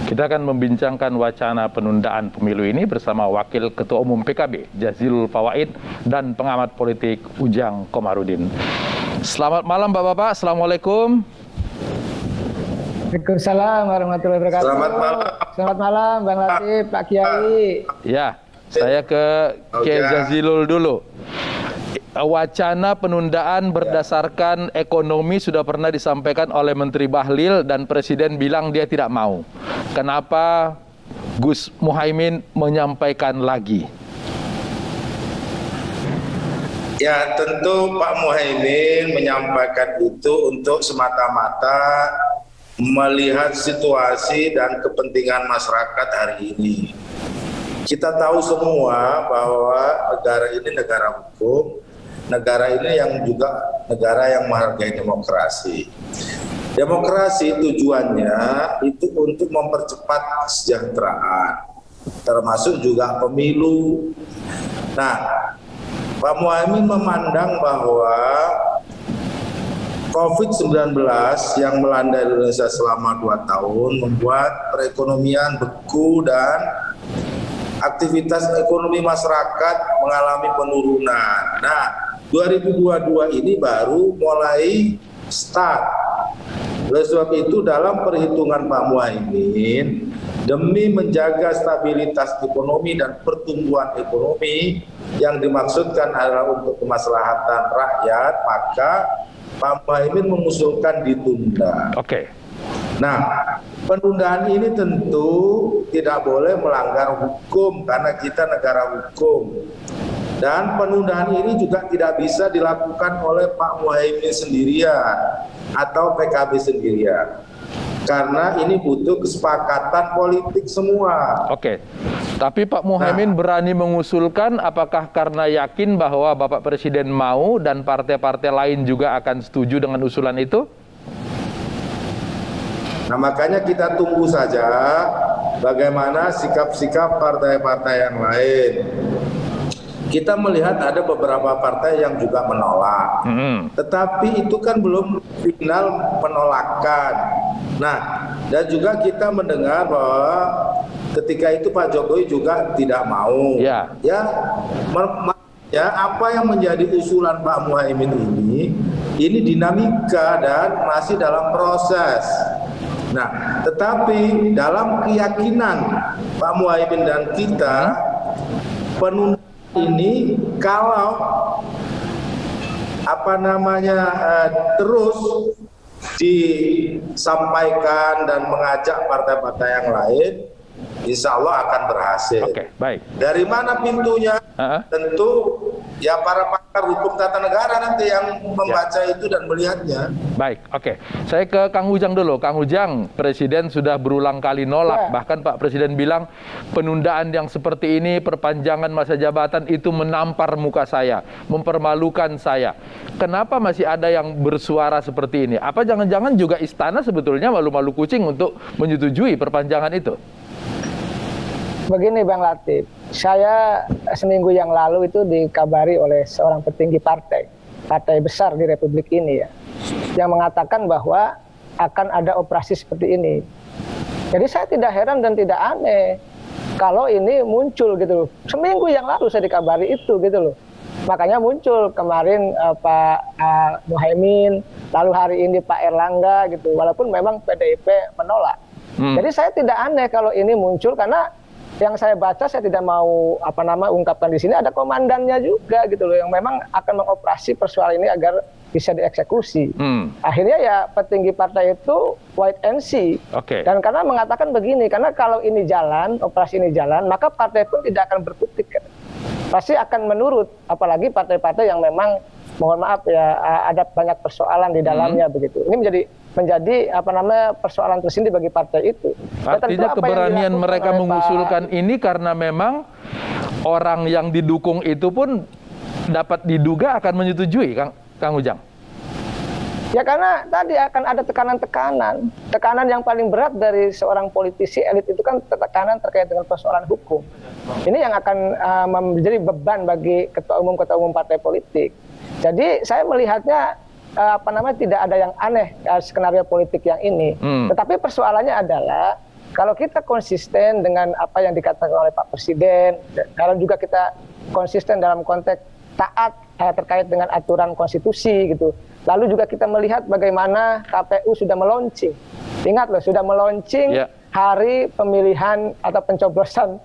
Kita akan membincangkan wacana penundaan pemilu ini bersama Wakil Ketua Umum PKB, Jazilul Fawait, dan pengamat politik Ujang Komarudin. Selamat malam Bapak-Bapak, Assalamualaikum. Waalaikumsalam warahmatullahi wabarakatuh. Selamat malam. Selamat malam Bang Latif, Pak Kiai. Ya, saya ke Kiai Jazilul dulu. Wacana penundaan berdasarkan ekonomi sudah pernah disampaikan oleh Menteri Bahlil dan Presiden bilang dia tidak mau. Kenapa Gus Muhaimin menyampaikan lagi? Ya, tentu Pak Muhaimin menyampaikan itu untuk semata-mata melihat situasi dan kepentingan masyarakat hari ini. Kita tahu semua bahwa negara ini negara hukum, negara ini yang juga negara yang menghargai demokrasi. Demokrasi tujuannya itu untuk mempercepat kesejahteraan, termasuk juga pemilu. Nah, Pak Muhaimin memandang bahwa COVID-19 yang melanda Indonesia selama 2 tahun membuat perekonomian beku dan aktivitas ekonomi masyarakat mengalami penurunan. Nah, 2022 ini baru mulai start. Oleh sebab itu dalam perhitungan Pak Muhaimin, demi menjaga stabilitas ekonomi dan pertumbuhan ekonomi yang dimaksudkan adalah untuk kemaslahatan rakyat, maka Pak Muhaimin mengusulkan ditunda. Oke. Nah, penundaan ini tentu tidak boleh melanggar hukum karena kita negara hukum. Dan penundaan ini juga tidak bisa dilakukan oleh Pak Muhaimin sendirian atau PKB sendirian. Karena ini butuh kesepakatan politik semua. Oke. Tapi Pak Muhaimin berani mengusulkan apakah karena yakin bahwa Bapak Presiden mau dan partai-partai lain juga akan setuju dengan usulan itu? Nah, makanya kita tunggu saja bagaimana sikap-sikap partai-partai yang lain. Kita melihat ada beberapa partai yang juga menolak. Tetapi itu kan belum final penolakan. Nah, dan juga kita mendengar bahwa ketika itu Pak Jokowi juga tidak mau. Ya, apa yang menjadi usulan Pak Muhaimin ini dinamika dan masih dalam proses. Nah, tetapi dalam keyakinan Pak Muhaimin dan kita, penundaan ini kalau terus disampaikan dan mengajak partai-partai yang lain, insya Allah akan berhasil. Oke, baik. Dari mana pintunya? Tentu ya para pakar hukum tata negara nanti yang membaca itu dan melihatnya. Baik, oke. Saya ke Kang Ujang dulu. Kang Ujang, Presiden sudah berulang kali nolak. Bahkan Pak Presiden bilang penundaan yang seperti ini, perpanjangan masa jabatan itu menampar muka saya, mempermalukan saya. Kenapa masih ada yang bersuara seperti ini? Apa jangan-jangan juga istana sebetulnya malu-malu kucing untuk menyetujui perpanjangan itu? Begini Bang Latif, saya seminggu yang lalu itu dikabari oleh seorang petinggi partai besar di Republik ini ya, yang mengatakan bahwa akan ada operasi seperti ini. Jadi saya tidak heran dan tidak aneh kalau ini muncul gitu loh. Seminggu yang lalu saya dikabari itu gitu loh. Makanya muncul kemarin Pak Muhaimin, lalu hari ini Pak Erlangga gitu, walaupun memang PDIP menolak. Jadi saya tidak aneh kalau ini muncul karena yang saya baca, saya tidak mau ungkapkan di sini, ada komandannya juga gitu loh yang memang akan mengoperasi persoalan ini agar bisa dieksekusi. Akhirnya ya petinggi partai itu wait and see. Dan karena mengatakan begini, karena kalau ini jalan, operasi ini jalan, maka partai pun tidak akan berkutik. Pasti akan menurut, apalagi partai-partai yang memang mohon maaf ya ada banyak persoalan di dalamnya begitu. Ini menjadi persoalan tersendiri bagi partai itu. Artinya keberanian mereka mengusulkan ini karena memang orang yang didukung itu pun dapat diduga akan menyetujui, Kang Ujang. Ya karena tadi akan ada tekanan yang paling berat dari seorang politisi elit itu kan tekanan terkait dengan persoalan hukum. Ini yang akan menjadi beban bagi ketua umum partai politik. Jadi saya melihatnya tidak ada yang aneh skenario politik yang ini. Tetapi persoalannya adalah Kalau kita konsisten dengan apa yang dikatakan oleh Pak Presiden, kalau juga kita konsisten dalam konteks taat terkait dengan aturan konstitusi gitu. Lalu juga kita melihat bagaimana KPU sudah meluncing. Ingat loh, sudah meluncing hari pemilihan atau pencoblosan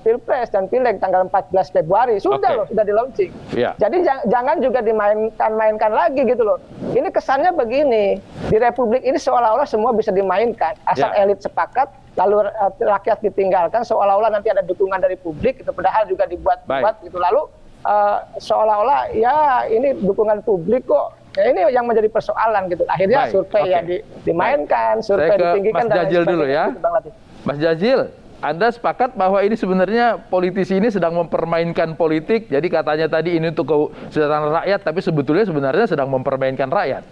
Pilpres dan Pileg tanggal 14 Februari. Sudah loh, sudah di-launching. Jadi jangan juga dimainkan lagi gitu loh. Ini kesannya begini, di Republik ini seolah-olah semua bisa dimainkan. Asal elit sepakat, lalu rakyat ditinggalkan, seolah-olah nanti ada dukungan dari publik, itu padahal juga dibuat-buat gitu. Lalu seolah-olah ya ini dukungan publik kok. Ya ini yang menjadi persoalan gitu. Akhirnya survei yang dimainkan, survei ditinggikan. Mas Jazil dulu ya. Mas Jazil, Anda sepakat bahwa ini sebenarnya politisi ini sedang mempermainkan politik. Jadi katanya tadi ini untuk kesejahteraan rakyat, tapi sebenarnya sedang mempermainkan rakyat.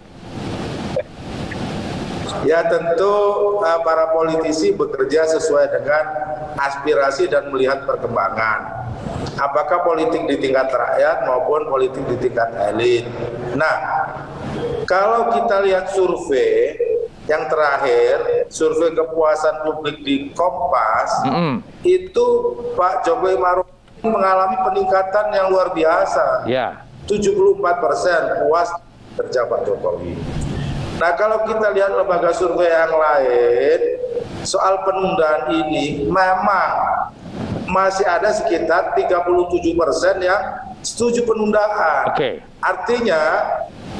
Ya tentu para politisi bekerja sesuai dengan aspirasi dan melihat perkembangan. Apakah politik di tingkat rakyat maupun politik di tingkat elit. Nah, kalau kita lihat survei yang terakhir, survei kepuasan publik di Kompas, itu Pak Jokowi Maruf mengalami peningkatan yang luar biasa. 74% puas kerja Pak Jokowi. Nah, kalau kita lihat lembaga survei yang lain, soal penundaan ini memang masih ada sekitar 37% yang setuju penundaan. Artinya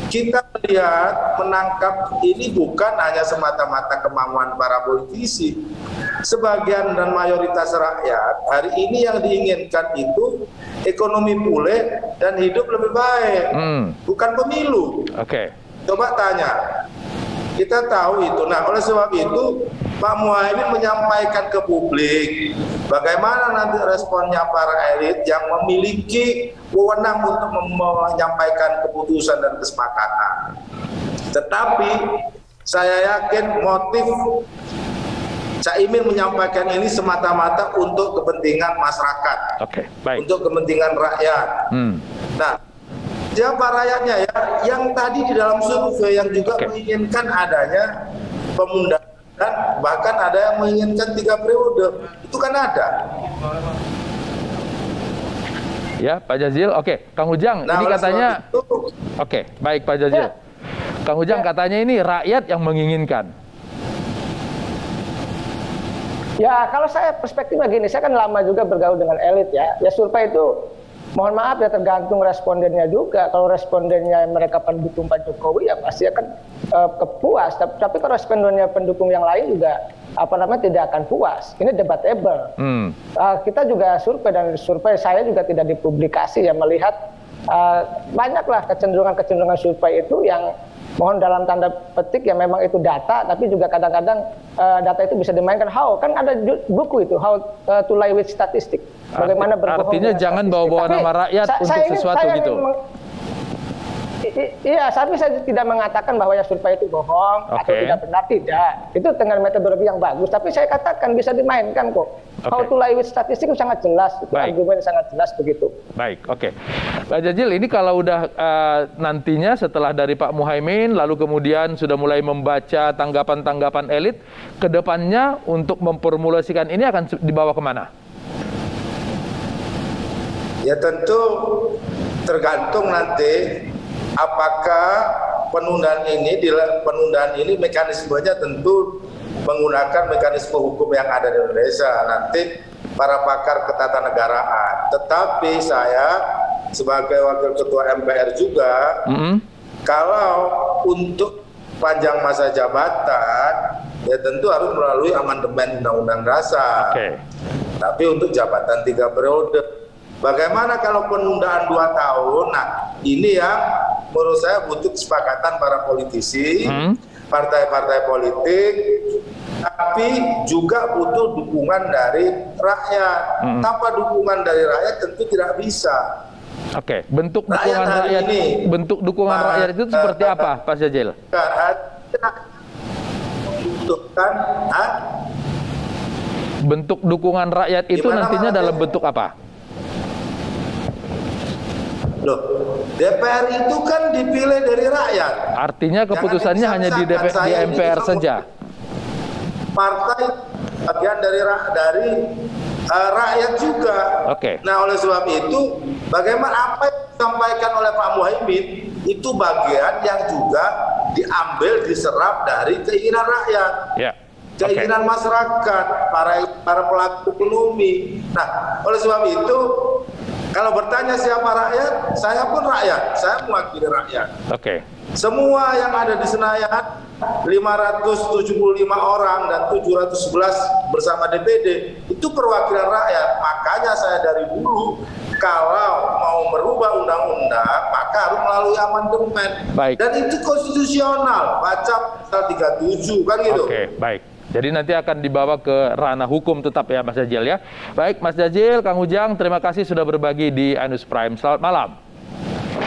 kita melihat menangkap ini bukan hanya semata-mata kemauan para politisi. Sebagian dan mayoritas rakyat hari ini yang diinginkan itu ekonomi pulih dan hidup lebih baik, bukan pemilu. Coba tanya, kita tahu itu. Nah, oleh sebab itu Pak Muhaimin menyampaikan ke publik bagaimana nanti responnya para elit yang memiliki wewenang untuk menyampaikan keputusan dan kesepakatan. Tetapi saya yakin motif Caimin menyampaikan ini semata-mata untuk kepentingan masyarakat, untuk kepentingan rakyat. Nah, siapa rakyatnya ya? Yang tadi di dalam survei yang juga menginginkan adanya pemundahan, bahkan ada yang menginginkan 3 periode. Itu kan ada. Ya, Pak Jazil. Kang Ujang, ini katanya baik Pak Jazil. Kang Ujang katanya ini rakyat yang menginginkan. Ya, kalau saya perspektifnya gini, saya kan lama juga bergaul dengan elit ya. Ya survei itu mohon maaf ya tergantung respondennya juga. Kalau respondennya mereka pendukung Pak Jokowi ya pasti akan kepuas. Tapi kalau respondennya pendukung yang lain juga tidak akan puas. Ini debatable. Kita juga survei dan survei saya juga tidak dipublikasi ya, melihat banyaklah kecenderungan survei itu yang mohon dalam tanda petik ya memang itu data, tapi juga kadang-kadang data itu bisa dimainkan. Kan ada buku itu How to Lie with Statistics. Bagaimana berbohong. Artinya jangan bawa-bawa nama rakyat untuk sesuatu gitu. Iya, tapi saya tidak mengatakan bahwa ya survei itu bohong atau tidak benar, tidak. Itu dengan metodologi yang bagus, tapi saya katakan bisa dimainkan kok. How to Lie with Statistics itu sangat jelas, itu argumen sangat jelas begitu. Pak Jazil, ini kalau udah nantinya setelah dari Pak Muhaimin, lalu kemudian sudah mulai membaca tanggapan-tanggapan elit, kedepannya untuk memformulasikan ini akan dibawa kemana? Ya tentu tergantung nanti apakah penundaan ini mekanismenya tentu menggunakan mekanisme hukum yang ada di Indonesia, nanti para pakar ketatanegaraan. Tetapi saya sebagai wakil ketua MPR juga, kalau untuk panjang masa jabatan ya tentu harus melalui amandemen Undang-Undang Dasar. Tapi untuk jabatan 3 periode, bagaimana kalau penundaan 2 tahun? Nah, ini yang menurut saya butuh kesepakatan para politisi, partai-partai politik, tapi juga butuh dukungan dari rakyat. Tanpa dukungan dari rakyat tentu tidak bisa. Bentuk dukungan rakyat ini, bentuk dukungan rakyat itu seperti apa, Pak Jazil? Bentuk dukungan rakyat itu nantinya dalam bentuk apa? Loh, DPR itu kan dipilih dari rakyat. Artinya keputusannya hanya di MPR saja. Partai dari rakyat juga. Oke. Nah, oleh sebab itu, bagaimana apa yang disampaikan oleh Pak Muhaimin itu bagian yang juga diambil, diserap dari keinginan rakyat. Ya. Keinginan masyarakat, para pelaku ekonomi. Nah, oleh sebab itu, kalau bertanya siapa rakyat, saya pun rakyat, saya mewakili rakyat. Oke. Semua yang ada di Senayan, 575 orang dan 711 bersama DPD, itu perwakilan rakyat. Makanya saya dari dulu, kalau mau merubah undang-undang, maka harus melalui amandemen. Baik. Dan itu konstitusional, baca pasal 37, kan gitu. Oke, baik. Jadi nanti akan dibawa ke ranah hukum tetap ya Mas Jazil ya. Baik Mas Jazil, Kang Ujang, terima kasih sudah berbagi di Ainus Prime. Selamat malam.